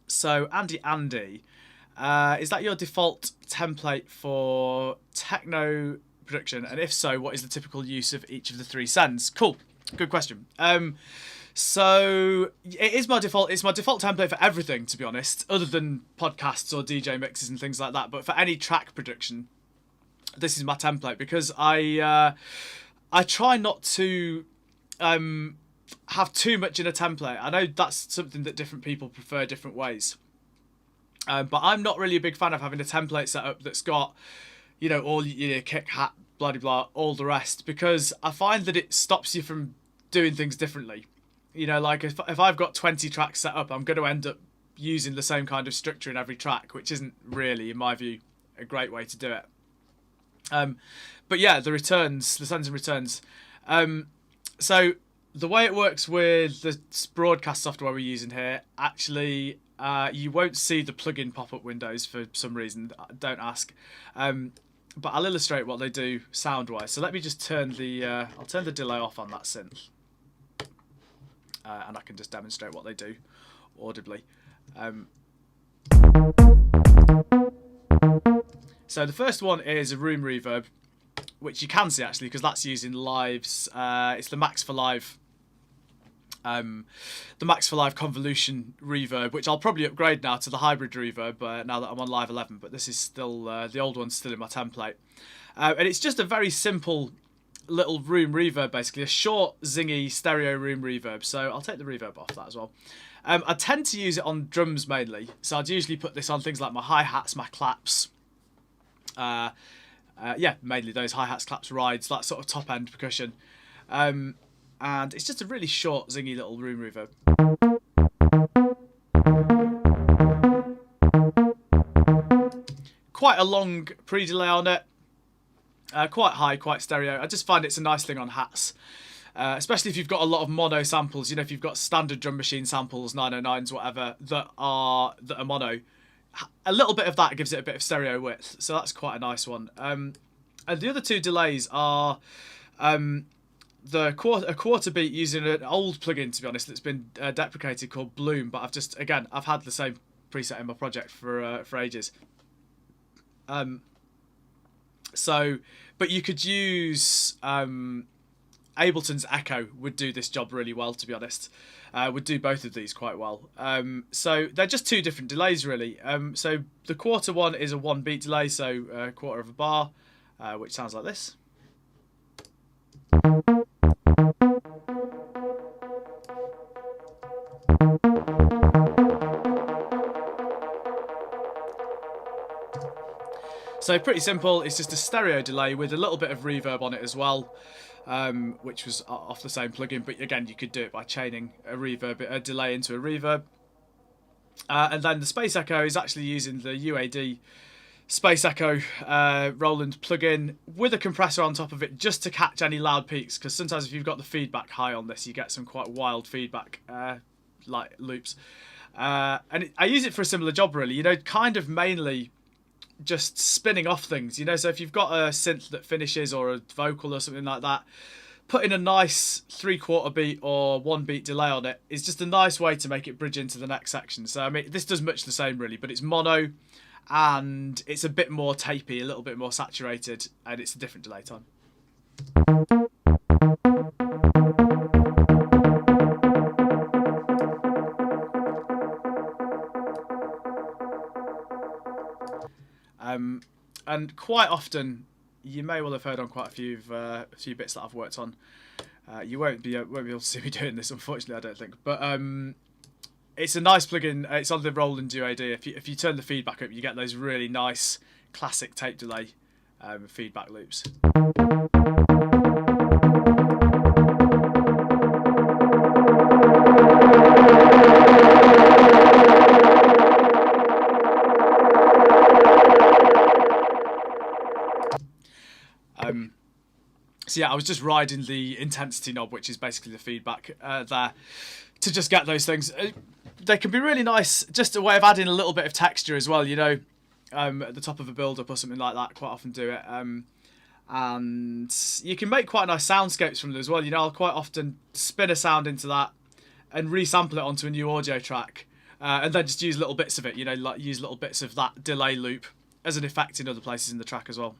So Andy, is that your default template for techno production? And if so, what is the typical use of each of the three sends? Cool, good question. So it is my default. It's my default template for everything, to be honest, other than podcasts or DJ mixes and things like that. But for any track production, this is my template because I try not to have too much in a template. I know that's something that different people prefer different ways. But I'm not really a big fan of having a template set up that's got, all your kick, hat, blah, blah, blah, all the rest, because I find that it stops you from doing things differently. Like if I've got 20 tracks set up, I'm going to end up using the same kind of structure in every track, which isn't really, in my view, a great way to do it. But yeah, the sends and returns. So the way it works with the broadcast software we're using here, actually, you won't see the plugin pop-up windows for some reason. Don't ask. But I'll illustrate what they do sound-wise. So let me just turn I'll turn the delay off on that synth. And I can just demonstrate what they do audibly. So the first one is a room reverb, which you can see actually because that's using Live's. It's the Max for Live. The Max for Live convolution reverb, which I'll probably upgrade now to the hybrid reverb now that I'm on Live 11. But this is still the old one's still in my template, and it's just a very simple little room reverb, basically a short zingy stereo room reverb. So I'll take the reverb off that as well. I tend to use it on drums mainly, so I'd usually put this on things like my hi-hats, my claps. Yeah, mainly those hi-hats, claps, rides, that sort of top-end percussion. And it's just a really short, zingy little room reverb. Quite a long pre-delay on it. Quite high, quite stereo. I just find it's a nice thing on hats. Especially if you've got a lot of mono samples. If you've got standard drum machine samples, 909s, whatever, that are mono. A little bit of that gives it a bit of stereo width. So that's quite a nice one. And the other two delays are... a quarter beat using an old plugin, to be honest, that's been deprecated called Bloom, but I've had the same preset in my project for ages. But you could use Ableton's Echo would do this job really well, to be honest. Would do both of these quite well. So they're just two different delays, really. So the quarter one is a 1 beat delay, so a quarter of a bar, which sounds like this. So pretty simple, it's just a stereo delay with a little bit of reverb on it as well, which was off the same plugin, but again you could do it by chaining a delay into a reverb. And then the Space Echo is actually using the UAD Space Echo Roland plugin with a compressor on top of it just to catch any loud peaks, because sometimes if you've got the feedback high on this you get some quite wild feedback like loops. I use it for a similar job really, kind of mainly just spinning off things, so if you've got a synth that finishes or a vocal or something like that, putting a nice 3/4 beat or 1 beat delay on it is just a nice way to make it bridge into the next section. So I mean this does much the same really, but it's mono and it's a bit more tapey, a little bit more saturated, and it's a different delay time. And quite often, you may well have heard on quite a few bits that I've worked on. You won't be able to see me doing this, unfortunately, I don't think. But it's a nice plugin. It's on the Roland UAD. If you turn the feedback up, you get those really nice classic tape delay feedback loops. So yeah, I was just riding the intensity knob, which is basically the feedback there, to just get those things. They can be really nice, just a way of adding a little bit of texture as well, at the top of a build-up or something like that. Quite often do it. And you can make quite nice soundscapes from them as well. I'll quite often spin a sound into that and resample it onto a new audio track. and then just use little bits of it, like use little bits of that delay loop as an effect in other places in the track as well.